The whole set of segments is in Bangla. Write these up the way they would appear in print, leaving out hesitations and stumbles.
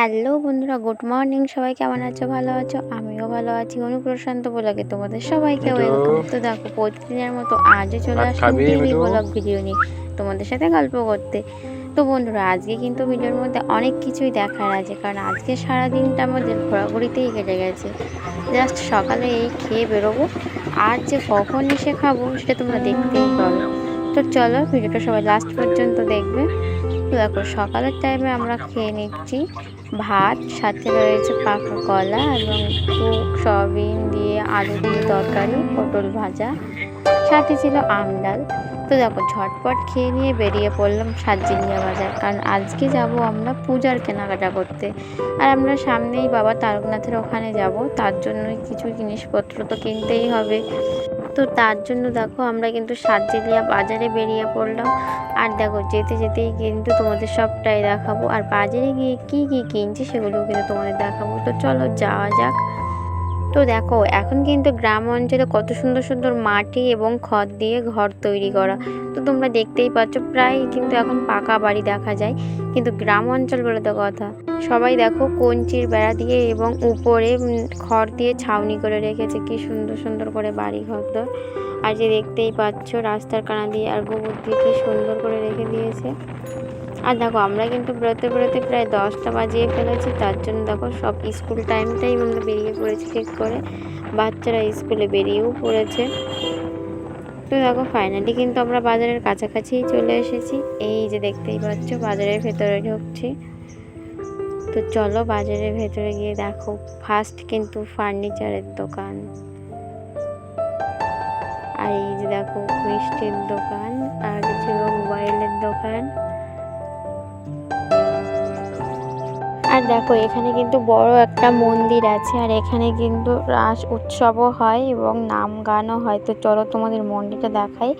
হ্যালো বন্ধুরা, গুড মর্নিং। সবাই কেমন আছো? ভালো আছো? আমিও ভালো আছি। অনুপ্রশান্ত ব্লগে তোমাদের সবাইকে মিঠু ওয়েলকাম। তো দেখো, প্রতিদিনের মতো আজও চলে ভাত আসলাম খাবি ডেইলি মিঠু? ব্লগ ভিডিও নিয়ে তোমাদের সাথে গল্প করতে। তো বন্ধুরা, আজকে কিন্তু ভিডিওর মধ্যে অনেক কিছুই দেখার আছে, কারণ আজকে সারাদিনটা আমাদের ঘোরাঘুরিতেই কেটে গেছে। জাস্ট সকালে এই খেয়ে বেরোবো, আর যে কখন এসে খাবো সেটা তোমরা দেখতেই পাবে। তো চলো, ভিডিওটা সবাই লাস্ট পর্যন্ত দেখবে। তো দেখো, সকালের টাইমে আমরা খেয়ে নিচ্ছি ভাত, সাথে রয়েছে পাকা কলা এবং একটু সয়াবিন দিয়ে আলু দিয়ে তরকারি, পটল ভাজা, সাথে ছিল আম ডাল। তো দেখো, ঝটপট খেয়ে নিয়ে বেরিয়ে পড়লাম সাতজিনিয়া বাজার, কারণ আজকে যাব আমরা পূজার কেনাকাটা করতে। আর আমরা সামনেই বাবা তারকনাথের ওখানে যাব, তার জন্যই কিছু জিনিসপত্র তো কিনতেই হবে। তো তার জন্য দেখো, আমরা কিন্তু সাতজিনিয়া বাজারে বেরিয়ে পড়লাম। আর দেখো, যেতে যেতেই কিন্তু তোমাদের সবটাই দেখাবো, আর বাজারে গিয়ে কি কি কিনছি সেগুলোও কিন্তু তোমাদের দেখাবো। তো চলো যাওয়া যাক। তো দেখো, এখন কিন্তু গ্রাম অঞ্চলে কত সুন্দর সুন্দর মাটি এবং খড় দিয়ে ঘর তৈরি করা। তো তোমরা দেখতেই পাচ্ছ, প্রায় কিন্তু এখন পাকা বাড়ি দেখা যায়, কিন্তু গ্রাম অঞ্চল বলে তো কথা, সবাই দেখো কঞ্চির বেড়া দিয়ে এবং উপরে খড় দিয়ে ছাউনি করে রেখেছে, কি সুন্দর সুন্দর করে বাড়ি ঘর দর। আর যে দেখতেই পাচ্ছ, রাস্তার কানা দিয়ে আর গোবর দিয়ে কি সুন্দর করে রেখে দিয়েছে। আর দেখো, আমরা কিন্তু বেরোতে বেরোতে প্রায় 10টা বাজিয়ে ফেলেছি, তার জন্য দেখো সব স্কুল টাইমটাই আমরা বেরিয়ে পড়েছি ঠিক করে। বাচ্চারা স্কুলে বেরিয়েও পড়েছে। তো দেখো, ফাইনালি কিন্তু আমরা বাজারের কাছাকাছিই চলে এসেছি। এই যে দেখতেই পাচ্ছ, বাজারের ভেতরে ঢুকছি। তো চলো বাজারের ভেতরে গিয়ে দেখো, ফার্স্ট কিন্তু ফার্নিচারের দোকান, আর এই যে দেখো মিষ্টির দোকান, আর ছিল মোবাইলের দোকান। আর দেখো, এখানে কিন্তু বড় একটা মন্দির আছে, আর এখানে কিন্তু রাস উৎসবও হয় এবং নাম গানও হয়। তো চলো তোমাদের মন্দিরটা দেখাই।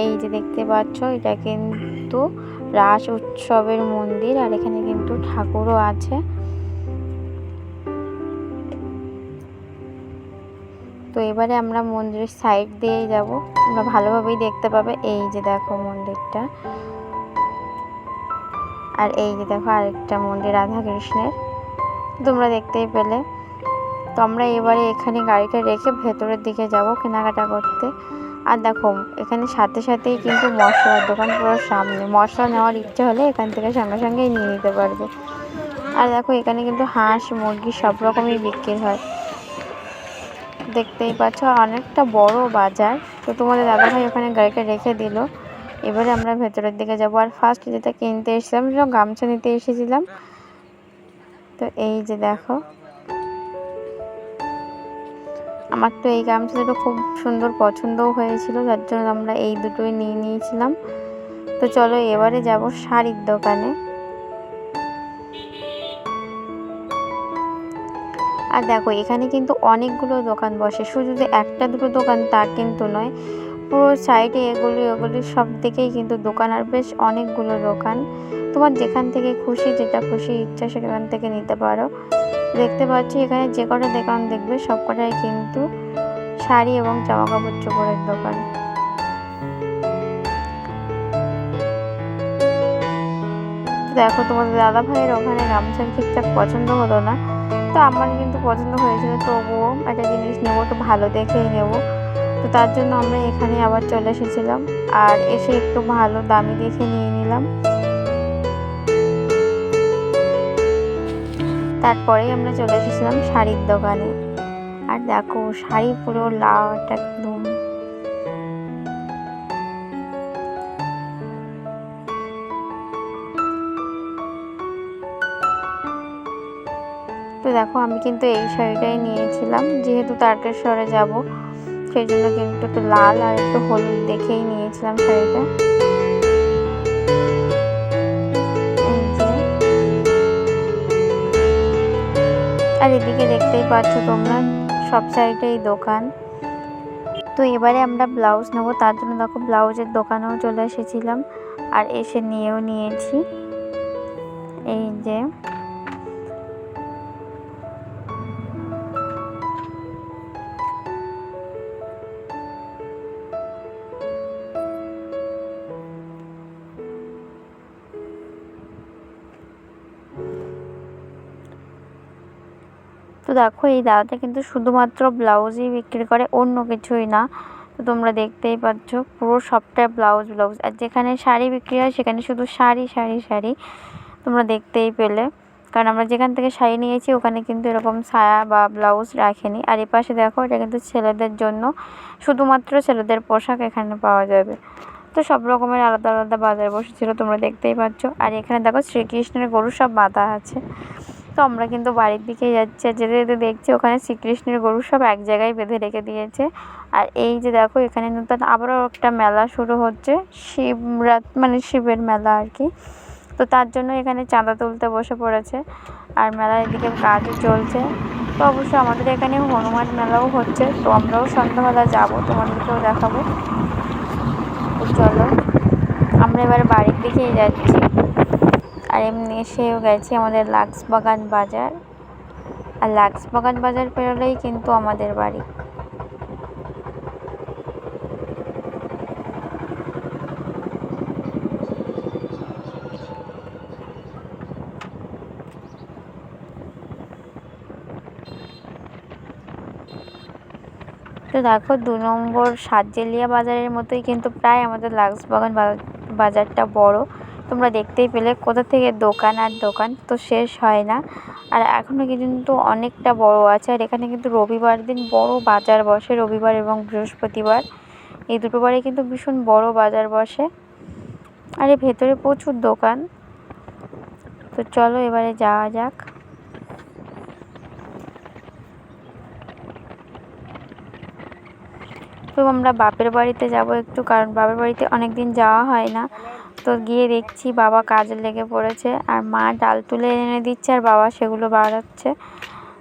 এই যে দেখতে পাচ্ছ, এটা কিন্তু রাস উৎসবের মন্দির, আর এখানে কিন্তু ঠাকুরও আছে। তো এবারে আমরা মন্দিরের সাইড দিয়েই যাব, তোমরা ভালোভাবেই দেখতে পাবে। এই যে দেখো মন্দিরটা, আর এই যে দেখো আরেকটা মন্দির রাধা কৃষ্ণের, তোমরা দেখতেই পেলে। তো আমরা এবারে এখানে গাড়িটা রেখে ভেতরের দিকে যাব কেনাকাটা করতে। আর দেখো, এখানে সাথে সাথেই কিন্তু মশলার দোকান পুরো সামনে, মশলা নেওয়ার ইচ্ছে হলে এখান থেকে সঙ্গে সঙ্গেই নিয়ে নিতে পারবে। আর দেখো, এখানে কিন্তু হাঁস মুরগি সব রকমই বিক্রি হয়, দেখতেই পাচ্ছ। অনেকটা বড় বাজার। তো তোমাদের দাদাভাই ওখানে গাড়িটা রেখে দিল। এবারে আমরা ভেতরের দিকে যাব। আর ফার্স্ট যেটা কিনতে এসেছিলাম সেটা গামছা নিতে এসেছিলাম। তো এই যে দেখো, আমার তো এই গামছা দুটো খুব সুন্দর পছন্দও হয়েছিল, যার জন্য আমরা এই দুটোই নিয়ে নিয়েছিলাম। তো চলো এবারে যাব শাড়ির দোকানে। আর দেখো, এখানে কিন্তু অনেকগুলো দোকান বসে, শুধু যে একটা দুটো দোকান তা কিন্তু নয়, পুরো সাইডে এগুলি সব দিকেই কিন্তু দোকান, আর বেশ অনেকগুলো দোকান। তোমার যেখান থেকে খুশি, যেটা খুশি ইচ্ছা সেখান থেকে নিতে পারো। দেখতে পাচ্ছি এখানে যে কটা দোকান দেখবে সব কটাই কিন্তু শাড়ি এবং জামা কাপড় চোপড়ের দোকান। দেখো, তোমাদের দাদা ভাইয়ের ওখানে গামছার ঠিকঠাক পছন্দ হলো না, তো আমার কিন্তু পছন্দ হয়েছিল, তবুও একটা জিনিস নেবো, তো ভালো দেখেই নেব। তো তার জন্য আমরা এখানে আবার চলে এসেছিলাম, আর এসে একটু ভালো দামি দেখে নিয়ে নিলাম। তারপরেই আমরা চলে এসেছিলাম শাড়ির দোকানে। আর দেখো, শাড়ি পুরো লাট একদম। তো দেখো, আমি কিন্তু এই শাড়িটাই নিয়েছিলাম, যেহেতু তারকেশ্বরে যাব সেই জন্য কিন্তু একটু লাল আর একটু হলুদ দেখেই নিয়েছিলাম শাড়িটা। আর এদিকে দেখতেই পাচ্ছ তোমরা, সব সাইডেই দোকান। তো এবারে আমরা ব্লাউজ নেবো, তার জন্য দেখো ব্লাউজের দোকানেও চলে এসেছিলাম, আর এসে নিয়েও নিয়েছি। এই যে তো দেখো এই দাদাটা কিন্তু শুধুমাত্র ব্লাউজই বিক্রি করে, অন্য কিছুই না। তো তোমরা দেখতেই পাচ্ছ পুরো সবটা ব্লাউজ। আর যেখানে শাড়ি বিক্রি হয় সেখানে শুধু শাড়ি শাড়ি শাড়ি, তোমরা দেখতেই পেলে। কারণ আমরা যেখান থেকে শাড়ি নিয়েছি ওখানে কিন্তু এরকম সায়া বা ব্লাউজ রাখেনি। আর এ পাশে দেখো এটা কিন্তু ছেলেদের জন্য, শুধুমাত্র ছেলেদের পোশাক এখানে পাওয়া যাবে। তো সব রকমের আলাদা আলাদা বাজার বসেছিল, তোমরা দেখতেই পাচ্ছ। আর এখানে দেখো শ্রীকৃষ্ণের গরু সব বাঁধা আছে। তো আমরা কিন্তু বাড়ির দিকেই যাচ্ছি, আর যেতে যেতে দেখছি ওখানে শ্রীকৃষ্ণের গরু সব এক জায়গায় বেঁধে রেখে দিয়েছে। আর এই যে দেখো এখানে নতুন আবারও একটা মেলা শুরু হচ্ছে, শিবরাত মানে শিবের মেলা আর কি। তো তার জন্য এখানে চাঁদা তুলতে বসে পড়েছে, আর মেলার এদিকে কাজও চলছে। তো অবশ্য আমাদের এখানে হনুমান মেলাও হচ্ছে, তো আমরাও সন্ধ্যাবেলা যাব, তোমাদেরকেও দেখাবো। তো চলো আমরা এবার বাড়ির দিকেই যাচ্ছি। আর এমনি এসেও গেছি আমাদের লাক্সবাগান বাজার, আর লাক্সবাগান বাজার পেরোলেই কিন্তু আমাদের বাড়ি। তো দেখো 2 নম্বর সাতজেলিয়া বাজারের মতোই কিন্তু প্রায় আমাদের লাক্সবাগান বাজারটা বড়। তোমরা দেখতেই পেলে কোথা থেকে দোকান আর দোকান, তো শেষ হয় না। আর এখনও কিন্তু অনেকটা বড় আছে। আর এখানে কিন্তু রবিবার দিন বড় বাজার বসে, রবিবার এবং বৃহস্পতিবার, এই দুটো বারে কিন্তু ভীষণ বড় বাজার বসে। আর এর ভেতরে প্রচুর দোকান। তো চলো এবারে যাওয়া যাক। তো আমরা বাপের বাড়িতে যাব একটু, কারণ বাপের বাড়িতে অনেক দিন যাওয়া হয় না। তো গিয়ে দেখছি বাবা কাজে লেগে পড়েছে, আর মা ডাল তুলে এনে দিচ্ছে আর বাবা সেগুলো বাড়াচ্ছে।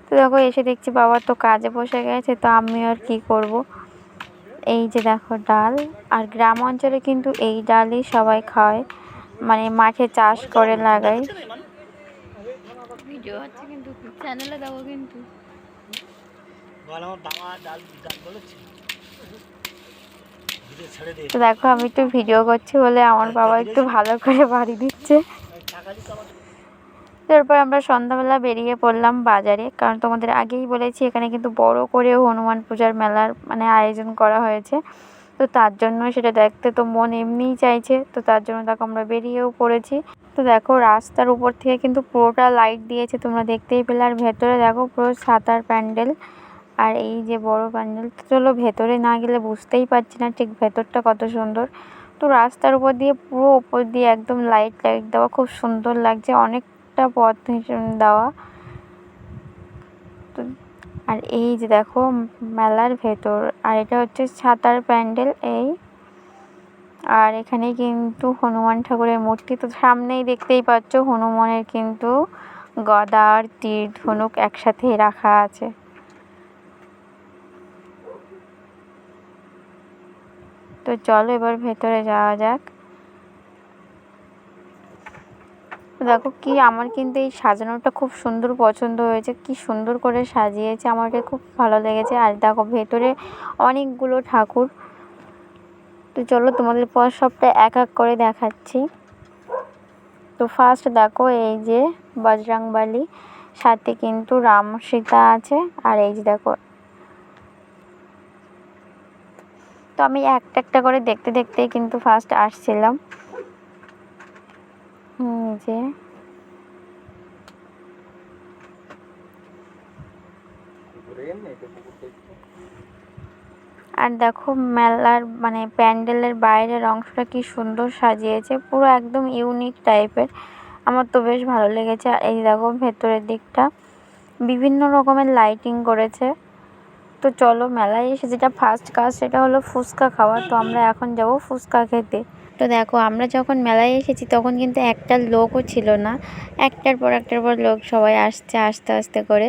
তো দেখো এসে দেখছি বাবা তো কাজে বসে গেছে, তো আমি আর কি করব। এই যে দেখো ডাল, আর গ্রাম অঞ্চলে কিন্তু এই ডালই সবাই খায়, মানে মাঠে চাষ করে লাগায়। ভিডিও হচ্ছে কিন্তু চ্যানেলে দেবো কিন্তু। তো দেখো আমি একটু ভিডিও করছি বলে আমার বাবা একটু ভালো করে বাড়ি দিচ্ছে। তারপর আমরা সন্ধ্যাবেলা বেরিয়ে পড়লাম বাজারে, কারণ তোমাদের আগেই বলেছি এখানে কিন্তু বড় করে হনুমান পূজার মেলার মানে আয়োজন করা হয়েছে। তো তার জন্য সেটা দেখতে তো মন এমনিই চাইছে, তো তার জন্য দেখো আমরা বেরিয়েও পড়েছি। তো দেখো রাস্তার উপর থেকে কিন্তু পুরোটা লাইট দিয়েছে, তোমরা দেখতেই পেলে। আর ভেতরে দেখো পুরো ছাতার প্যান্ডেল, আর এই যে বড় প্যান্ডেল। তো চলো ভেতরে না গেলে বুঝতেই পারছি না ঠিক ভেতরটা কত সুন্দর। তো রাস্তার উপর দিয়ে পুরো উপর দিয়ে একদম লাইট দেওয়া, খুব সুন্দর লাগছে, অনেকটা পথ দেওয়া। তো আর এই যে দেখো মেলার ভেতর, আর এটা হচ্ছে ছাতার প্যান্ডেল এই। আর এখানে কিন্তু হনুমান ঠাকুরের মূর্তি, তো সামনেই দেখতেই পাচ্ছ হনুমানের কিন্তু গদা আর তীর ধনুক একসাথে রাখা আছে। তো চলো এবার ভেতরে যাওয়া যাক। দেখো কি আমার কিন্তু এই সাজানোটা খুব সুন্দর পছন্দ হয়েছে, কি সুন্দর করে সাজিয়েছে, আমার এটা খুব ভালো লেগেছে। আর দেখো ভেতরে অনেকগুলো ঠাকুর। তো চলো তোমাদের পর সবটা এক এক করে দেখাচ্ছি। তো ফার্স্ট দেখো এই যে বজরংবলী, সাথে কিন্তু রাম সীতা আছে। আর এই যে দেখো, তো আমি একটা একটা করে দেখতে দেখতেই কিন্তু ফার্স্ট আসছিলাম। যে আর দেখো মেলার মানে প্যান্ডেলের বাইরের অংশটা কি সুন্দর সাজিয়েছে, পুরো একদম ইউনিক টাইপের, আমার তো বেশ ভালো লেগেছে। আর এই দেখো ভেতরের দিকটা বিভিন্ন রকমের লাইটিং করেছে। তো চলো মেলায় এসে যেটা ফার্স্ট কাজ সেটা হলো ফুচকা খাওয়া, তো আমরা এখন যাব ফুচকা খেতে। তো দেখো আমরা যখন মেলায় এসেছি তখন কিন্তু একটা লোকও ছিল না, একটার পর লোক সবাই আসছে আস্তে আস্তে করে।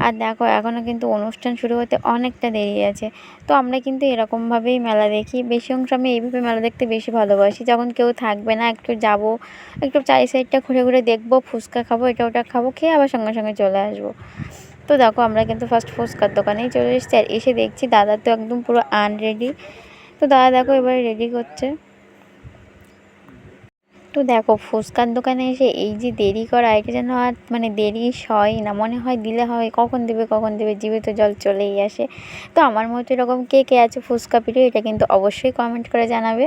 আর দেখো এখনও কিন্তু অনুষ্ঠান শুরু হতে অনেকটা দেরি আছে। তো আমরা কিন্তু এরকমভাবেই মেলা দেখি, বেশি অংশ আমি এইভাবে মেলা দেখতে বেশি ভালোবাসি, যখন কেউ থাকবে না একটু যাব, একটু চারি সাইডটা ঘুরে ঘুরে দেখবো, ফুচকা খাবো, এটা ওটা খাবো, খেয়ে আবার সঙ্গে সঙ্গে চলে আসবো। তো দেখো আমরা কিন্তু ফার্স্ট ফুচকার দোকানেই চলে এসেছি, আর এসে দেখছি দাদা তো একদম পুরো আনরেডি। তো দাদা দেখো এবারে রেডি করছে। তো দেখো ফুচকার দোকানে এসে এই যে দেরি করা, এটা যেন আর মানে দেরি হয় না, মনে হয় দিলে হয়, কখন দেবে জিভে তো জল চলেই আসে। তো আমার মতো এরকম কে কে আছে ফুচকা প্রিয়, এটা কিন্তু অবশ্যই কমেন্ট করে জানাবে।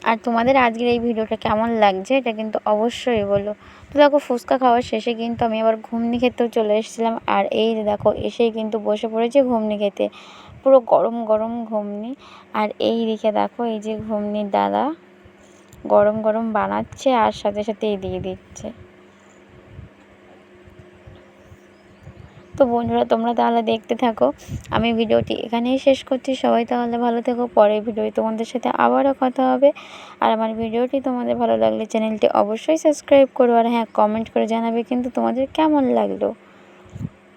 আর তোমাদের আজকের এই ভিডিওটা কেমন লাগছে এটা কিন্তু অবশ্যই বলো। তো দেখো ফুচকা খাওয়ার শেষে কিন্তু আমি আবার ঘুগনি খেতেও চলে এসেছিলাম। আর এই যে দেখো এসেই কিন্তু বসে পড়েছি ঘুগনি খেতে, পুরো গরম গরম ঘুগনি। আর এই দিকে দেখো এই যে ঘুগনির দাদা গরম গরম বানাচ্ছে আর সাথে সাথেই দিয়ে দিচ্ছে। তো বন্ধুরা তোমরা তাহলে দেখতে থাকো, আমি ভিডিওটি এখানেই শেষ করছি। সবাই তাহলে ভালো থেকো, পরের ভিডিওতে তোমাদের সাথে আবারও কথা হবে। আর আমার ভিডিওটি তোমাদের ভালো লাগলে চ্যানেলটি অবশ্যই সাবস্ক্রাইব করো, আর হ্যাঁ কমেন্ট করে জানাবে কিন্তু তোমাদের কেমন লাগলো।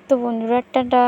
তো বন্ধুরা টাটা।